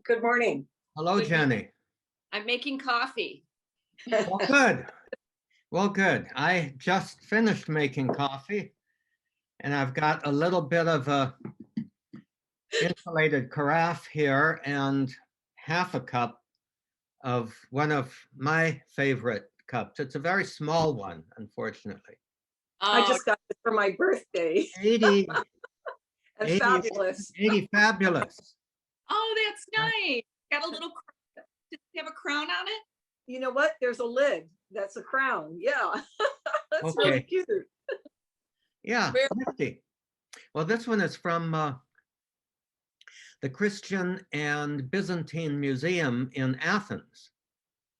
Good morning. Hello, Good morning. Jenny. I'm making coffee. Well, good. Well, good. I just finished making coffee, and I've got a little bit of a insulated carafe here and half a cup of one of my favorite cups. It's a very small one, unfortunately. I Oh, just got it for my birthday 80, and 80, fabulous. 80 fabulous. oh, that's nice. Got a little, does it have a crown on it? You know what? There's a lid. That's a crown. Yeah. That's really Okay. cute. Yeah, Very- nifty. Well, this one is from the Christian and Byzantine Museum in Athens,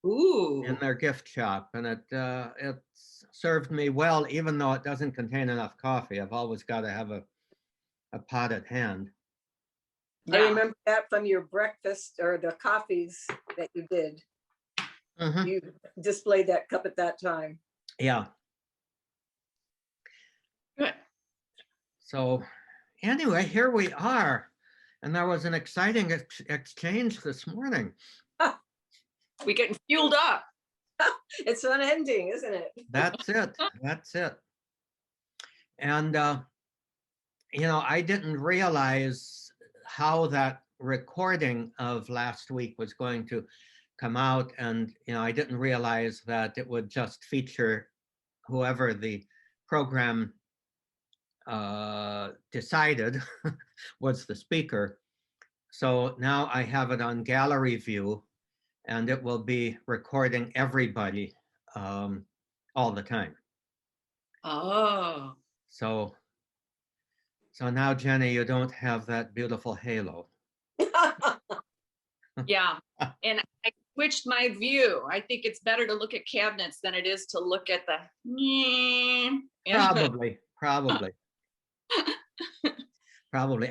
Ooh. in their gift shop, and it's served me well, even though it doesn't contain enough coffee. I've always got to have a pot at hand. I Yeah. remember that from your breakfast or the coffees that you did. Mhm. You displayed that cup at that time. Yeah. Good. So anyway, here we are, and there was an exciting exchange this morning. We getting fueled up. It's unending, isn't it? That's it. That's it. And I didn't realize how that recording of last week was going to come out, and I didn't realize that it would just feature whoever the program decided was the speaker. So now I have it on gallery view, and it will be recording everybody all the time. Oh. So now, Jenny, you don't have that beautiful halo. Yeah. And I switched my view. I think it's better to look at cabinets than it is to look at the. Probably.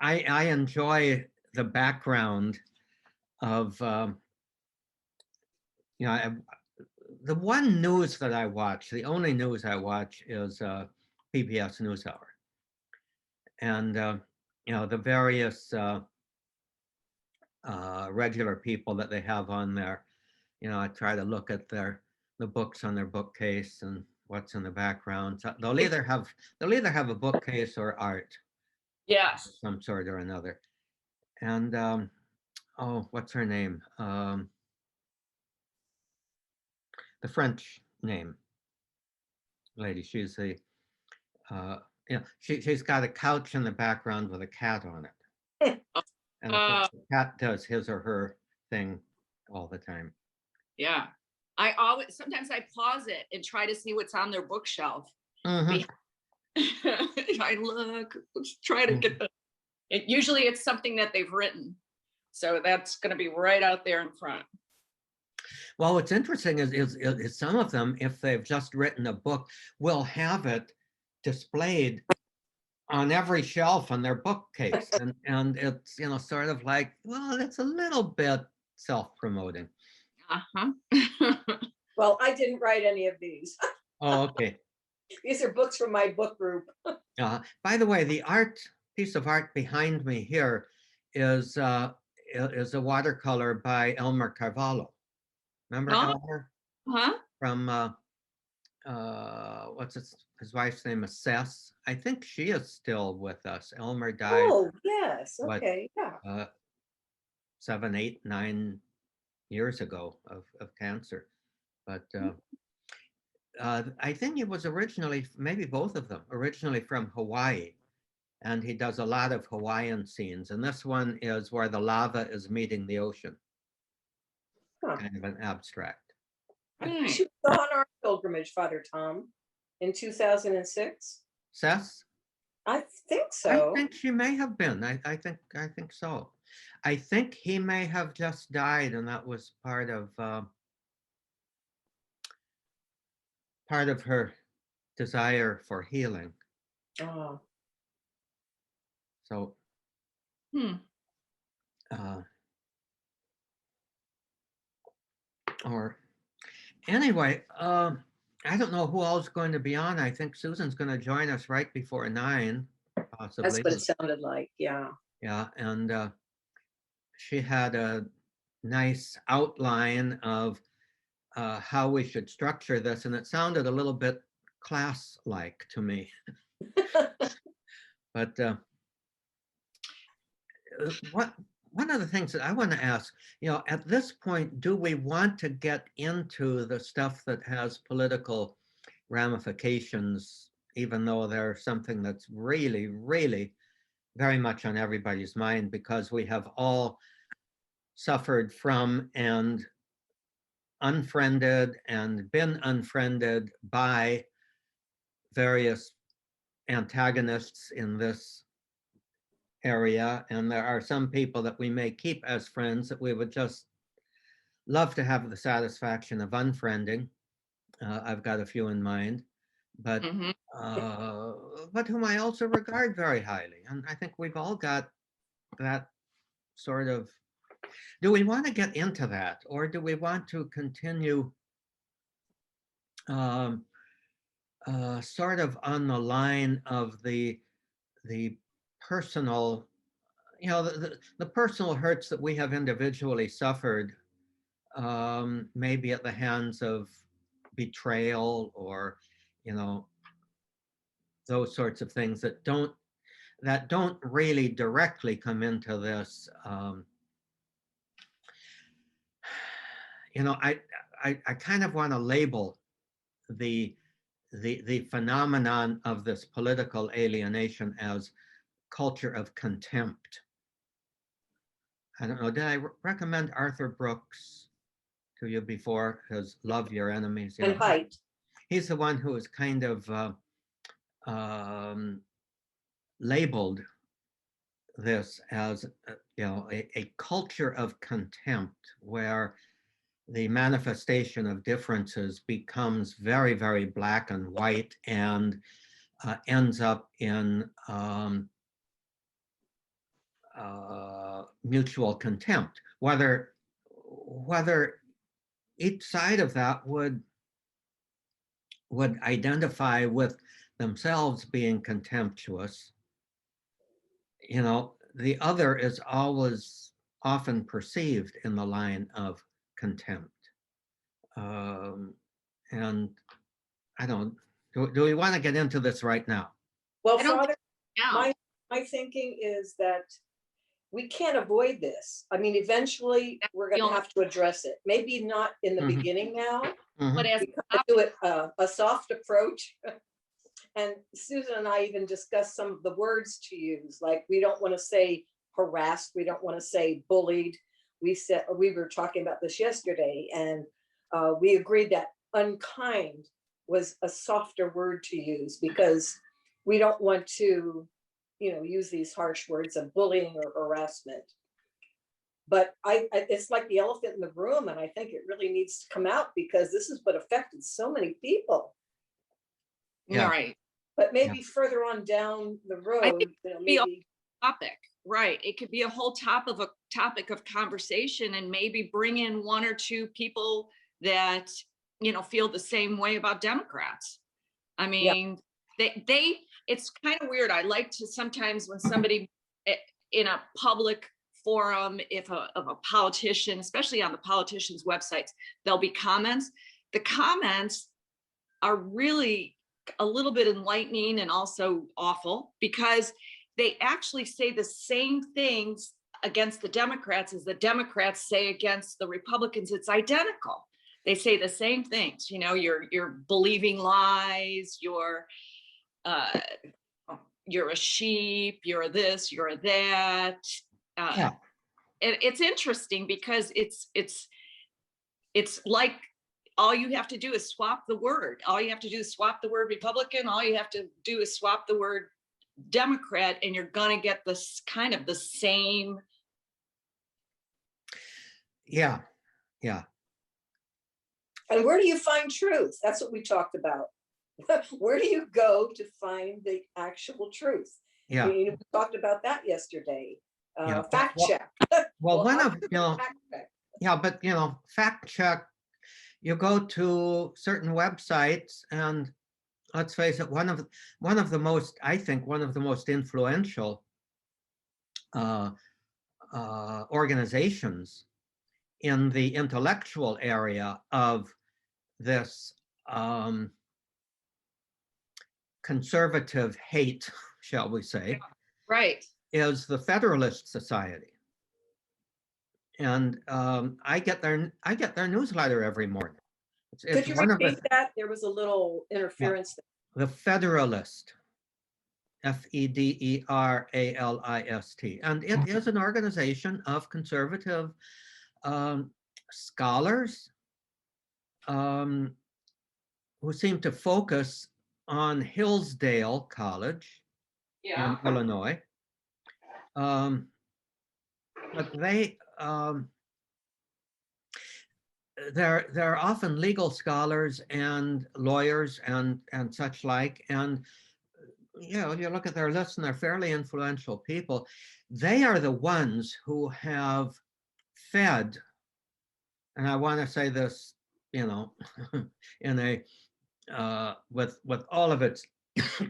I enjoy the background of the one news that I watch. The only news I watch is PBS NewsHour, and the various regular people that they have on there. I try to look at the books on their bookcase and what's in the background. So they'll either have a bookcase or art, Yes. of some sort or another. And what's her name? The French name lady. She's a she's got a couch in the background with a cat on it, and of course the cat does his or her thing all the time. Yeah. Sometimes I pause it and try to see what's on their bookshelf. Mhm. I look, let's try to get usually it's something that they've written. So that's going to be right out there in front. Well, what's interesting is some of them, if they've just written a book, will have it displayed on every shelf on their bookcase, and it's sort of like, well, it's a little bit self-promoting. Uh-huh. Well, I didn't write any of these. Oh, okay. These are books from my book group. By the way, the piece of art behind me here is a watercolor by Elmer Carvalho. Remember Oh. Elmer Huh? from what's his wife's name is Cess. I think she is still with us. Elmer died Oh, yes. what, Okay. Yeah. 7, 8, 9 years ago of cancer. But I think he was originally, maybe both of them, originally from Hawaii. And he does a lot of Hawaiian scenes. And this one is where the lava is meeting the ocean. Huh. Kind of an abstract. Nice. She was on our pilgrimage, Father Tom, in 2006. Cess? I think I so. think she may have been. I think so. I think he may have just died, and that was part of her desire for healing. Oh. So, or anyway, I don't know who else is going to be on. I think Susan's going to join us right before 9, possibly. That's what it sounded like. Yeah. Yeah, and she had a nice outline of how we should structure this, and it sounded a little bit class-like to me. But one of the things that I want to ask, at this point, do we want to get into the stuff that has political ramifications, even though they're something that's really, really very much on everybody's mind, because we have all suffered from and unfriended and been unfriended by various antagonists in this area, and there are some people that we may keep as friends that we would just love to have the satisfaction of unfriending. I've got a few in mind, but Mhm. but whom I also regard very highly, and I think we've all got that sort of. Do we want to get into that, or do we want to continue sort of on the line of the personal, the personal hurts that we have individually suffered, maybe at the hands of betrayal or, those sorts of things that don't really directly come into this. I kind of want to label the phenomenon of this political alienation as culture of contempt. I don't know, did I recommend Arthur Brooks to you before? His Love Your Enemies. And height. He's the one who is kind of labeled this as, a culture of contempt, where the manifestation of differences becomes very, very black and white, and ends up in mutual contempt. Whether each side of that would identify with themselves being contemptuous, the other is always often perceived in the line of contempt. And I don't, do we want to get into this right now? Well, I don't Father, Now, my thinking is that we can't avoid this. I mean, eventually we're going to have to address it. Maybe not in the Mhm. beginning now. Mhm. but as We kind of do it a soft approach. And Susan and I even discussed some of the words to use. Like, we don't want to say harassed. We don't want to say bullied. We were talking about this yesterday, and we agreed that unkind was a softer word to use, because we don't want to, use these harsh words of bullying or harassment. But it's like the elephant in the room, and I think it really needs to come out, because this is what affected so many people. Yeah. right. But maybe further on down the road, think be a- maybe. Topic, right? It could be a whole topic of conversation, and maybe bring in one or two people that feel the same way about Democrats. I mean, they it's kind of weird. I like to sometimes, when somebody in a public forum, of a politician, especially on the politicians' websites, there'll be comments. The comments are really a little bit enlightening and also awful, because they actually say the same things against the Democrats as the Democrats say against the Republicans. It's identical. They say the same things. You're believing lies. You're a sheep. You're this. You're that. Yeah. It's interesting, because it's like, all you have to do is swap the word. All you have to do is swap the word Republican. All you have to do is swap the word Democrat, and you're going to get this kind of the same. Yeah. And where do you find truth? That's what we talked about. Where do you go to find the actual truth? Yeah. We talked about that yesterday. Yeah. Fact check. Well, one how of, do you fact check? yeah, but fact check, you go to certain websites, and let's face it, one of the most, I think, one of the most influential organizations in the intellectual area of this conservative hate, shall we say, Right. is the Federalist Society. And I get their newsletter every morning. Could you one of repeat that? There was a little interference. the Federalist, Federalist, and it is an organization of conservative scholars who seem to focus on Hillsdale College in Illinois. But they're often legal scholars and lawyers and such like, and you know, you look at their list and they're fairly influential people. They are the ones who have fed, and I want to say this, you know, in a with all of its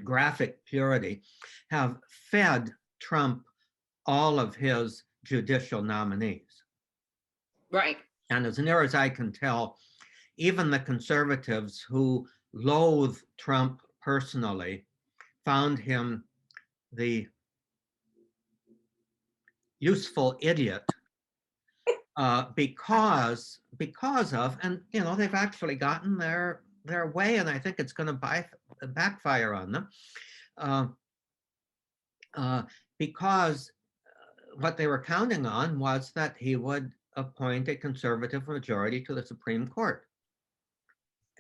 graphic purity, have fed Trump all of his judicial nominees. Right. And as near as I can tell, even the conservatives who loathe Trump personally found him the useful idiot because of, and you know, they've actually gotten their way, and I think it's going to backfire on them because what they were counting on was that he would appoint a conservative majority to the Supreme Court.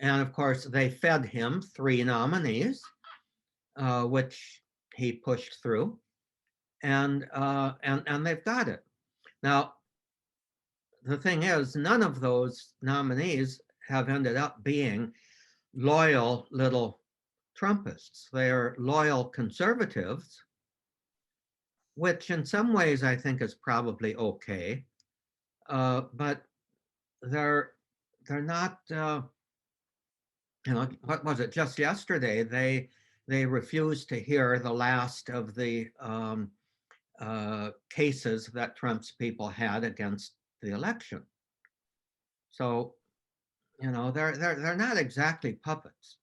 And of course, they fed him 3 nominees, which he pushed through, and they've got it. Now, the thing is, none of those nominees have ended up being loyal little Trumpists. They're loyal conservatives, which in some ways I think is probably okay. But they're not, you know, what was it, just yesterday, they refused to hear the last of the cases that Trump's people had against the election. So, you know, they're not exactly puppets.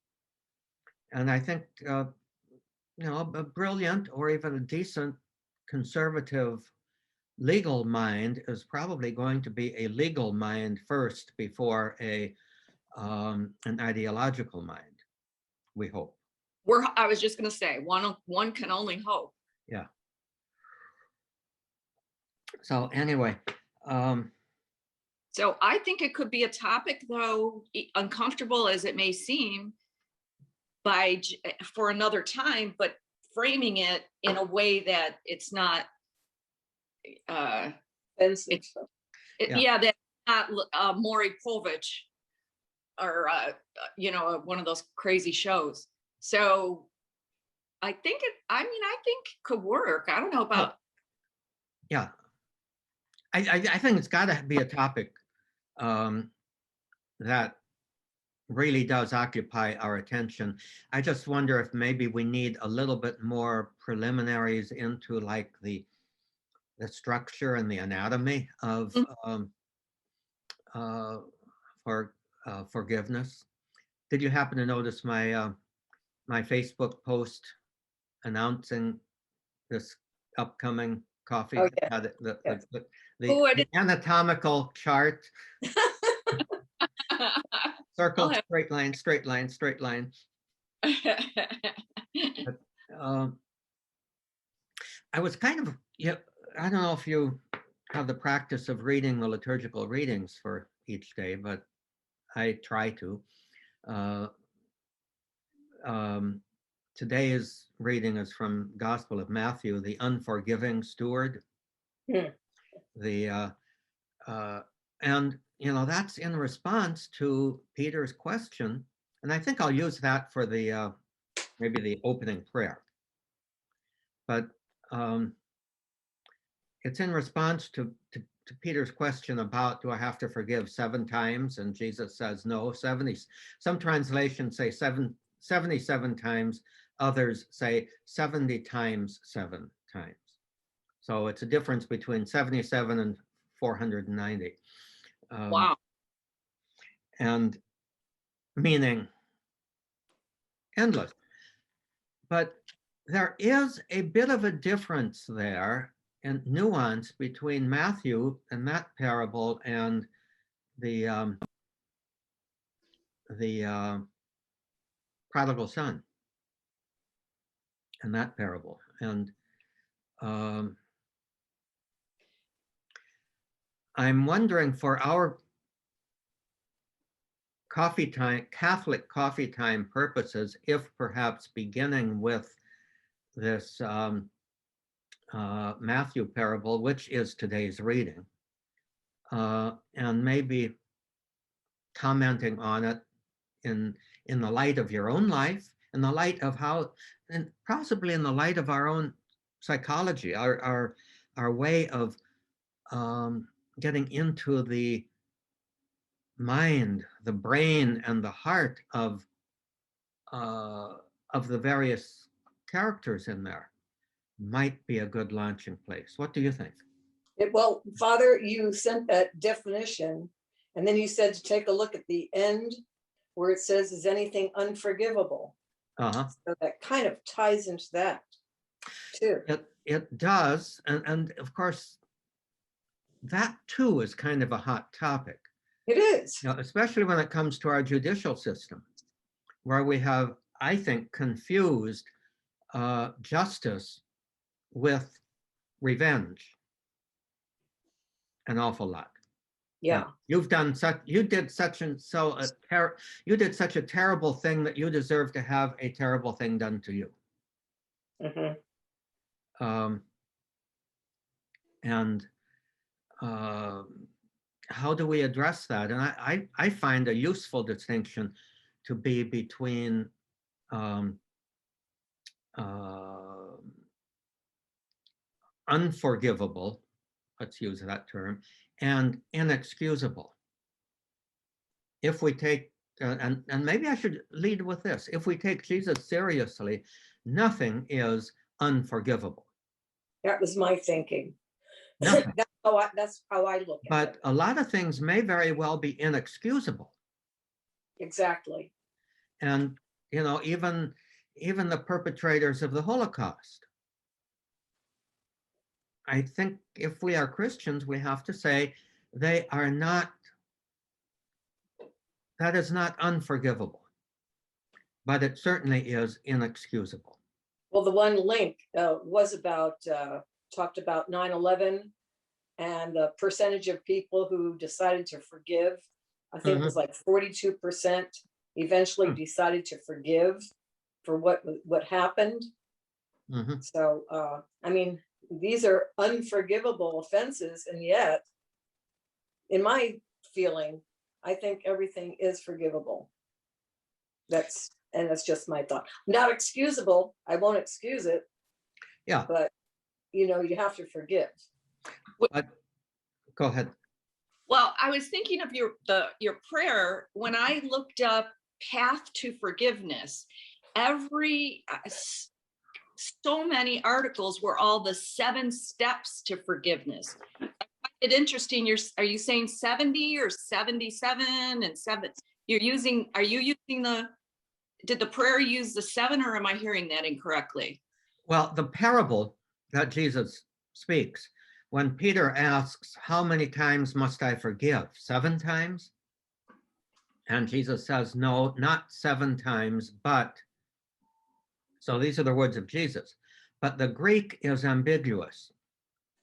And I think, you know, a brilliant or even a decent conservative legal mind is probably going to be a legal mind first before an ideological mind, we hope. I was just going to say, one can only hope. Yeah. So anyway. So I think it could be a topic, though, uncomfortable as it may seem, for another time, but framing it in a way that it's not that's not Maury Povich or you know, one of those crazy shows. So I think I think could work. I don't know about. Yeah, I think it's got to be a topic that really does occupy our attention. I just wonder if maybe we need a little bit more preliminaries into like the structure and the anatomy of forgiveness. Did you happen to notice my my Facebook post announcing this upcoming coffee? Oh, yeah. The anatomical chart. Circle, straight line, straight line, straight line. But, I was kind of, yeah, I don't know if you have the practice of reading the liturgical readings for each day, but I try to. Today's reading is from Gospel of Matthew, the unforgiving steward. And you know, that's in response to Peter's question, and I think I'll use that for the maybe the opening prayer. But it's in response to Peter's question about, do I have to forgive 7 times? And Jesus says no. 70. Some translations say 77 times. Others say 70 times 7 times. So it's a difference between 77 and 490. Wow. And meaning endless. But there is a bit of a difference there and nuance between Matthew and that parable and the prodigal son and that parable. And I'm wondering, for our coffee time, Catholic coffee time purposes, if perhaps beginning with this Matthew parable, which is today's reading, and maybe commenting on it in the light of your own life, in the light of how, and possibly in the light of our own psychology, our way of getting into the mind, the brain, and the heart of the various characters in there, might be a good launching place. What do you think? Well, Father, you sent that definition, and then you said to take a look at the end where it says, is anything unforgivable? Uh-huh. So that kind of ties into that too. It does, and of course, that too is kind of a hot topic. It is. You know, especially when it comes to our judicial system, where we have, I think, confused justice with revenge an awful lot. Yeah. You did such a terrible thing that you deserve to have a terrible thing done to you. Mhm. And how do we address that? And I find a useful distinction to be between unforgivable, let's use that term, and inexcusable. If we take, and maybe I should lead with this, if we take Jesus seriously, nothing is unforgivable. That was my thinking. Nothing. That's how I look at But it. a lot of things may very well be inexcusable. Exactly. And, you know, even the perpetrators of the Holocaust. I think if we are Christians, we have to say they are not, that is not unforgivable, but it certainly is inexcusable. Well, the one link was about, talked about 9/11 and the percentage of people who decided to forgive. I think it was like 42% eventually decided to forgive for what happened. Mhm. So, I mean, these are unforgivable offenses, and yet, in my feeling, I think everything is forgivable. That's just my thought. Not excusable. I won't excuse it, Yeah, but you have to forgive. but go ahead. Well, I was thinking of your prayer when I looked up path to forgiveness. So many articles were all the 7 steps to forgiveness. I find it interesting. Are you saying 70 or 77 and 7? Are you using did the prayer use the 7, or am I hearing that incorrectly? Well, the parable that Jesus speaks, when Peter asks, how many times must I forgive? 7 times? And Jesus says, no, not 7 times, but, so these are the words of Jesus, but the Greek is ambiguous.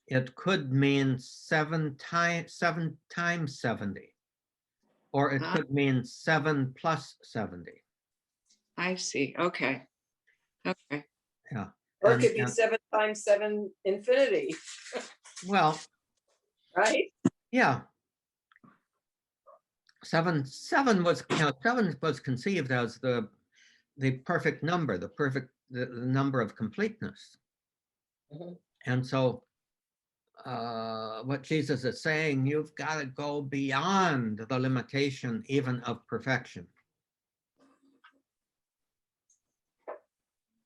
It could mean 7 times 70, or it could mean 7 plus 70. I see. Okay. Yeah. Or it could be 7 times 7 infinity, Well, right? yeah. 7 was, 7 was conceived as the perfect number, the number of completeness. Mhm. And so what Jesus is saying, you've got to go beyond the limitation even of perfection.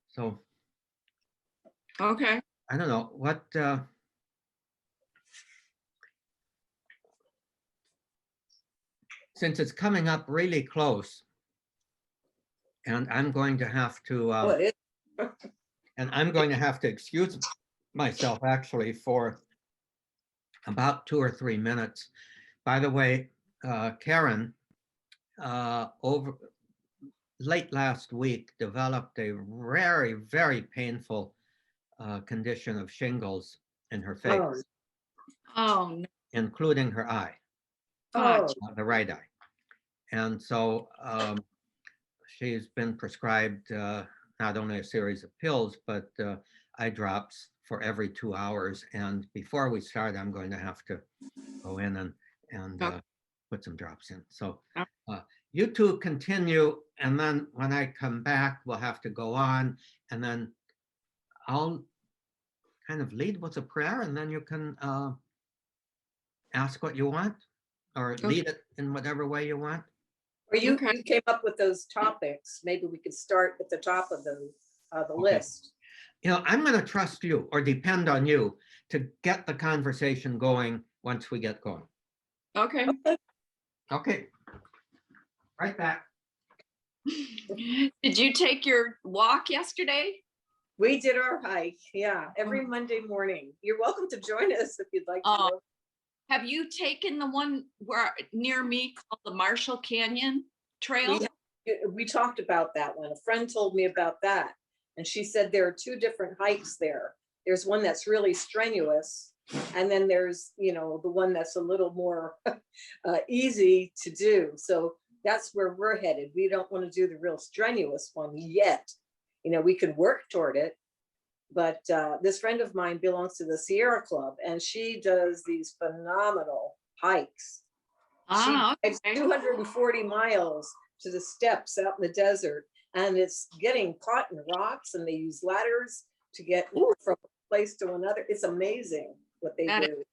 So, Okay. I don't know, what since it's coming up really close, and I'm going to have to, Oh, it is. and I'm going to have to excuse myself actually for about 2 or 3 minutes. By the way, Karen, over late last week developed a very, very painful condition of shingles in her face, Oh, Oh, no. including her eye, oh, the right eye. And so she's been prescribed not only a series of pills, but eye drops for every 2 hours. And before we start, I'm going to have to go in and Okay. put some drops in. So Okay. you two continue, and then when I come back, we'll have to go on, and then I'll kind of lead with a prayer, and then you can ask what you want or lead it in whatever way you want. or you Okay. came up with those topics. Maybe we could start at the top of the Okay. list. You know, I'm going to trust you or depend on you to get the conversation going once we get going. Okay. Okay. Right back. Did you take your walk yesterday? We did our hike, yeah, every Oh. Monday morning. You're welcome to join us if you'd like to. Oh. go. Have you taken the one where near me called the Marshall Canyon Trail? We talked about that one. A friend told me about that. And she said there are 2 different hikes there. There's one that's really strenuous. And then there's, you know, the one that's a little more easy to do. So that's where we're headed. We don't want to do the real strenuous one yet. You know, we could work toward it. But this friend of mine belongs to the Sierra Club, and she does these phenomenal hikes. She Ah, drives okay. 240 miles to the steps out in the desert, and it's getting caught in rocks, and they use ladders to get from a place to another. It's amazing what they That- do.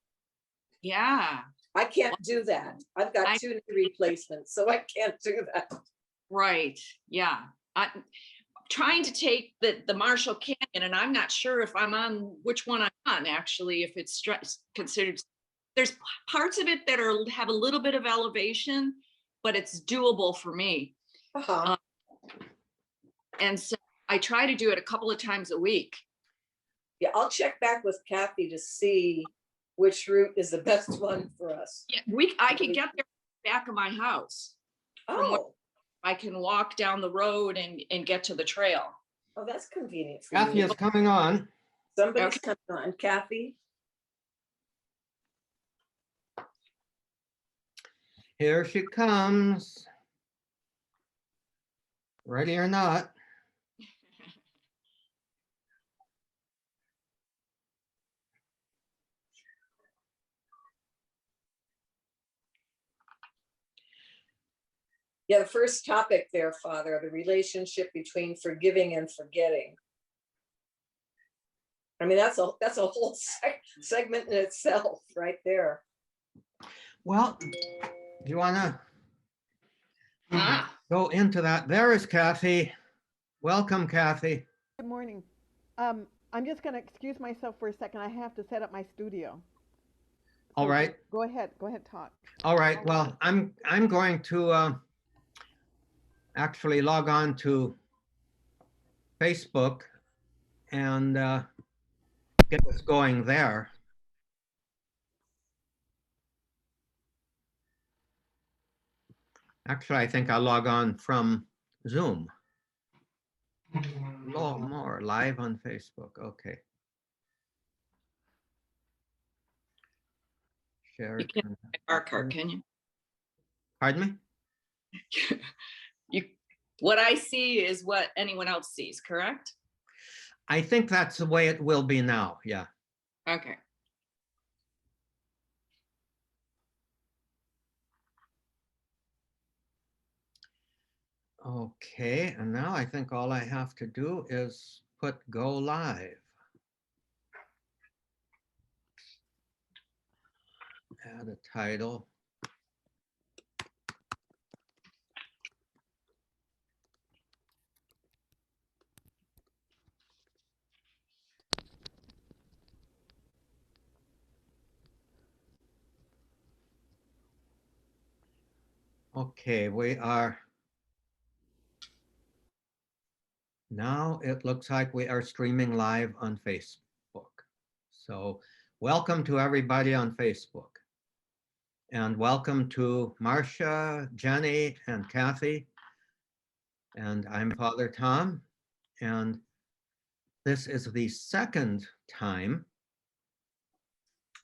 Yeah, I can't do that. I've got I- 2 knee replacements, so I can't do that. right. Yeah. I'm trying to take the Marshall Canyon, and I'm not sure if I'm on which one I'm on actually, if it's considered. There's parts of it that have a little bit of elevation, but it's doable for me. Uh-huh. And so I try to do it a couple of times a week. Yeah, I'll check back with Kathy to see which route is the best one for us. Yeah, I could get there back of my house. From where Oh, I can walk down the road and get to the trail. oh, that's convenient for Kathy you. is coming on. Somebody's Okay. coming on. Kathy? Here she comes. Ready or not. Yeah, the first topic there, Father, the relationship between forgiving and forgetting. I mean, that's a whole segment in itself right there. Well, do you want to Ah, go into that? There is Kathy. Welcome, Kathy. Good morning. I'm just going to excuse myself for a second. I have to set up my studio. All So right. Go ahead. Go ahead, talk. All right. Well, I'm going to actually log on to Facebook and get us going there. Actually, I think I'll log on from Zoom. More live on Facebook. Okay. Share. you can't our card, can you? Pardon me? What I see is what anyone else sees, correct? I think that's the way it will be now. Yeah. Okay. Okay, and now I think all I have to do is put go live. Add a title. Okay, we are. Now it looks like we are streaming live on Facebook. So welcome to everybody on Facebook. And welcome to Marcia, Jenny, and Kathy. And I'm Father Tom. And this is the second time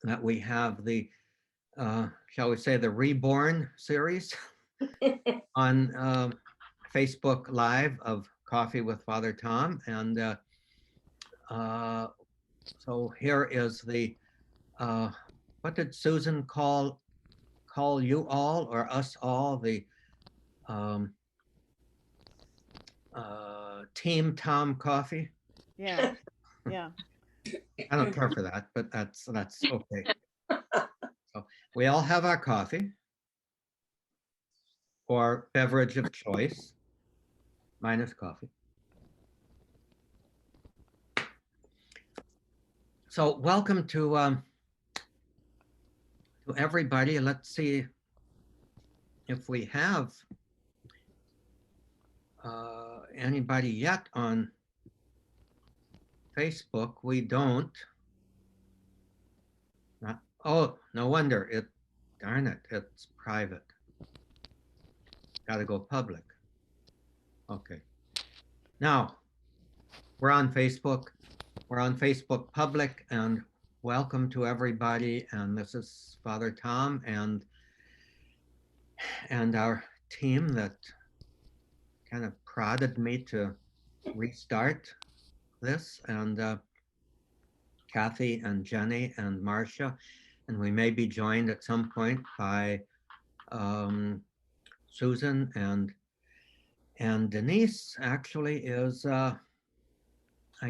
that we have the, shall we say, the Reborn series on Facebook Live of Coffee with Father Tom. And so here is the, what did Susan call you all or us all, the Team Tom Coffee? Yeah, yeah. I don't care for that, but that's okay. So we all have our coffee or beverage of choice. Mine is coffee. So welcome to everybody. Let's see if we have anybody yet on Facebook. We don't. Oh, no wonder. Darn it, it's private. Got to go public. Okay. Now, we're on Facebook. We're on Facebook Public, and welcome to everybody. And this is Father Tom and our team that kind of prodded me to restart this, and Kathy and Jenny and Marcia. And we may be joined at some point by Susan, and Denise actually is, I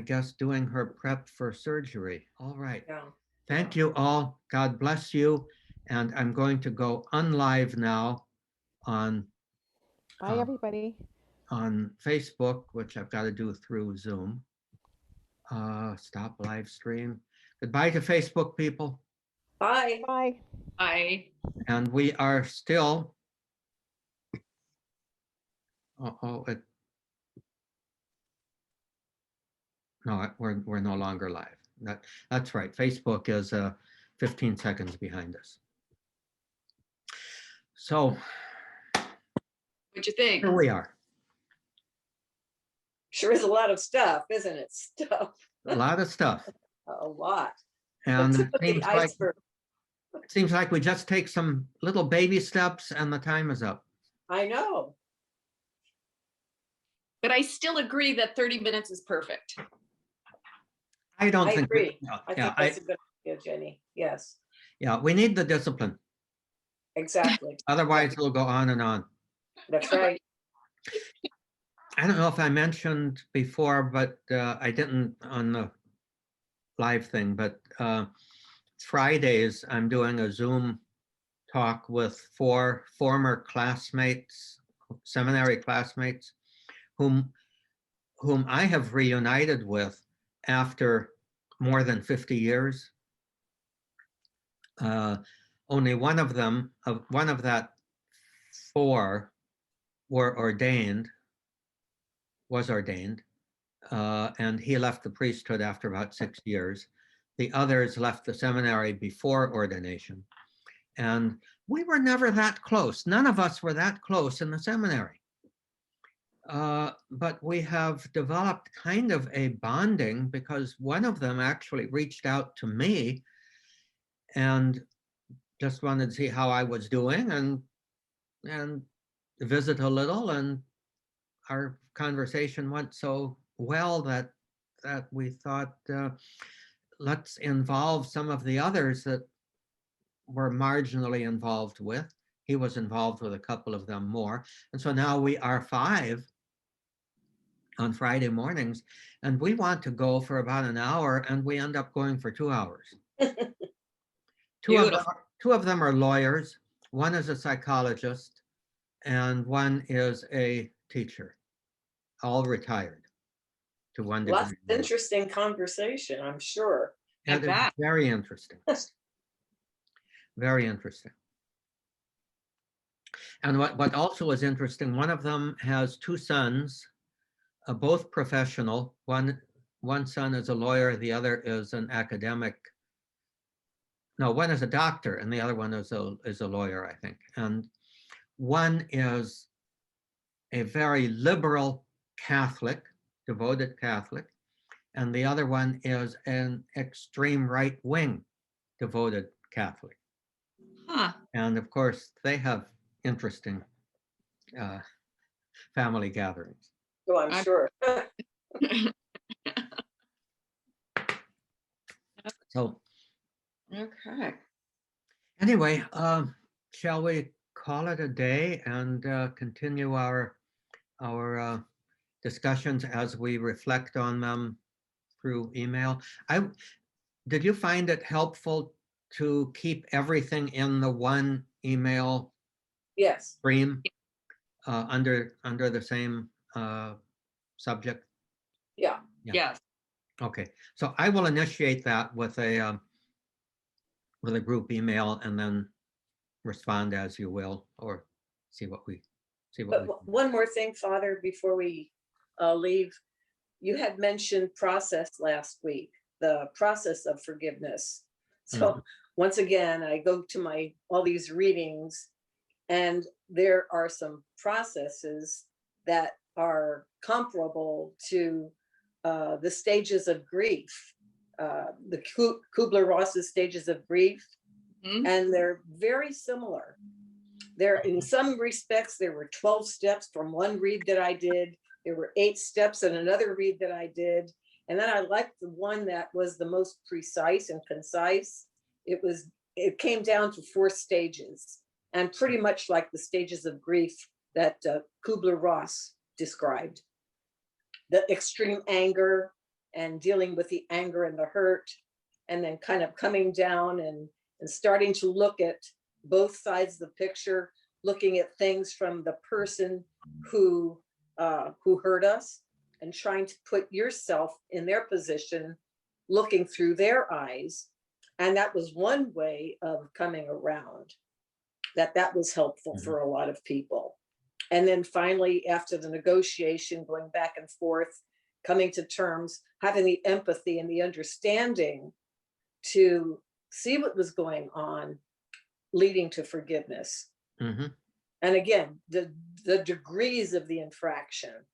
guess, doing her prep for surgery. All right. Yeah. Thank you all. God bless you. And I'm going to go unlive now on Bye, everybody. on Facebook, which I've got to do through Zoom. Stop live stream. Goodbye to Facebook people. Bye. Bye. I And we are still, no, we're no longer live. That's right. Facebook is 15 seconds behind us. So what'd you think? here we are. Sure is a lot of stuff, isn't it? Stuff, A lot of stuff. a lot. And The it tip of the seems like, iceberg. we just take some little baby steps and the time is up. I know. But I still agree that 30 minutes is perfect. I don't I think. agree. Yeah, I yeah, think that's a good idea, Jenny. Yes, yeah, we need the discipline. exactly. Otherwise, it'll go on and on. That's right. I don't know if I mentioned before, but I didn't on the live thing, but Fridays, I'm doing a Zoom talk with 4 former classmates, seminary classmates, whom I have reunited with after more than 50 years. Only one of that 4 was ordained, and he left the priesthood after about 6 years. The others left the seminary before ordination. And we were never that close. None of us were that close in the seminary. But we have developed kind of a bonding because one of them actually reached out to me and just wanted to see how I was doing and visit a little. And our conversation went so well that we thought, let's involve some of the others that were marginally involved with. He was involved with a couple of them more. And so now we are 5 on Friday mornings, and we want to go for about an hour, and we end up going for 2 hours. Two of them are lawyers. One is a psychologist, and one is a teacher, all retired to one degree. Lots of interesting conversation, I'm sure. And it's very interesting. Very interesting. And what also was interesting, one of them has two sons, both professional. One son is a lawyer, the other is an academic. No, one is a doctor and the other one is a lawyer, I think. And one is a very liberal Catholic, devoted Catholic, and the other one is an extreme right-wing devoted Catholic. Huh. And of course, they have interesting family gatherings. So I'm I- sure. So Okay. anyway, shall we call it a day and continue our discussions as we reflect on them through email? Did you find it helpful to keep everything in the one email Yes. stream under the same subject? Yeah. Yeah. Yes. Okay, so I will initiate that with a group email and then respond as you will, or see what we. But one more thing, Father, before we leave, you had mentioned process last week, the process of forgiveness. So once again, I go to all these readings, and there are some processes that are comparable to the stages of grief, the Kubler-Ross's stages of grief, Mhm. and they're very similar. There, in some respects, there were 12 steps from one read that I did. There were 8 steps in another read that I did. And then I liked the one that was the most precise and concise. It came down to 4 stages, and pretty much like the stages of grief that Kubler-Ross described. The extreme anger and dealing with the anger and the hurt, and then kind of coming down and starting to look at both sides of the picture, looking at things from the person who hurt us and trying to put yourself in their position, looking through their eyes. And that was one way of coming around, that was helpful for a lot of people. And then finally, after the negotiation, going back and forth, coming to terms, having the empathy and the understanding to see what was going on, leading to forgiveness. Mm-hmm. And again, the degrees of the infraction.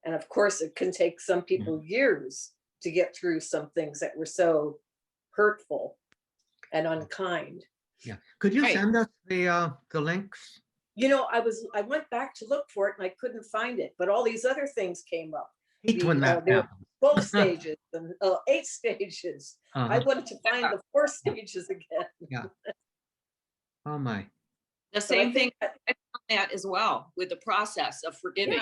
And of course, it can take some people years to get through some things that were so hurtful and unkind. Yeah. Could you Right. send us the links? You know, I went back to look for it and I couldn't find it, but all these other things came up. Hate when that There were happens. 12 stages and 8 stages. I Uh-huh. wanted to find the 4 stages again. Oh my. The But I same thing think that- that as well with the process of forgiving.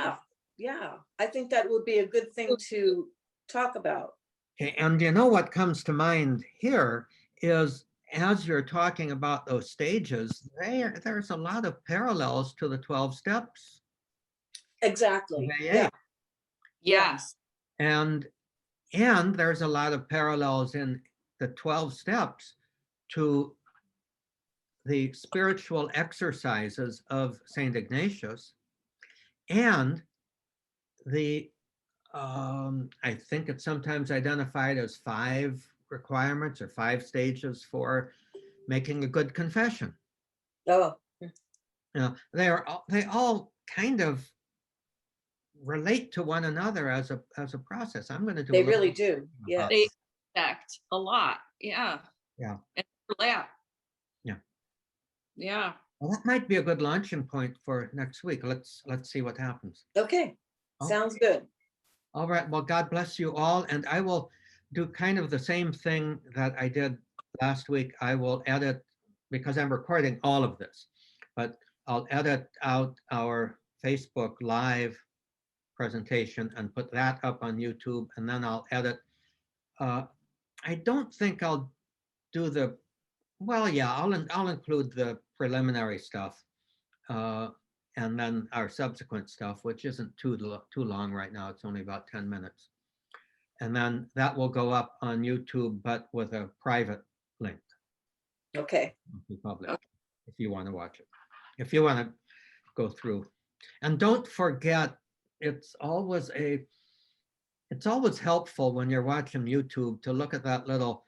Yeah, I think that would be a good thing to talk about. Okay, and you know what comes to mind here is, as you're talking about those stages, there's a lot of parallels to the 12 steps. Exactly. of AA. Yeah. Yes. And there's a lot of parallels in the 12 steps to the spiritual exercises of Saint Ignatius, and the I think it's sometimes identified as 5 requirements or 5 stages for making a good confession. Oh, You know, they all kind of relate to one another as a process. I'm going to do. they a little really do. Yeah. They affect a lot. Yeah. Yeah. And overlap. Yeah. Yeah. Well, that might be a good launching point for next week. Let's see what happens. Okay. Sounds good. All right. Well, God bless you all. And I will do kind of the same thing that I did last week. I will edit, because I'm recording all of this, but I'll edit out our Facebook Live presentation and put that up on YouTube. And then I'll edit. I don't think I'll do I'll include the preliminary stuff. And then our subsequent stuff, which isn't too long right now. It's only about 10 minutes. And then that will go up on YouTube, but with a private link. Okay. Public, if you want to watch it. If you want to go through. And don't forget, it's always helpful when you're watching YouTube to look at that little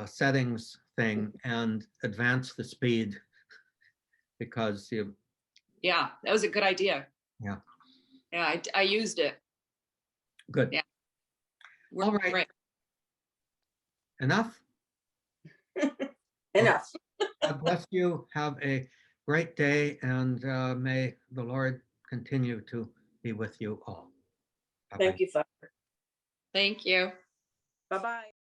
settings thing and advance the speed, because you, Yeah, that was a good idea. Yeah. Yeah, I used it. good. Yeah. All right. Right. Enough? Enough. God bless you. Have a great day, and may the Lord continue to be with you all. Bye-bye. Thank you, Father. Thank you. Bye-bye.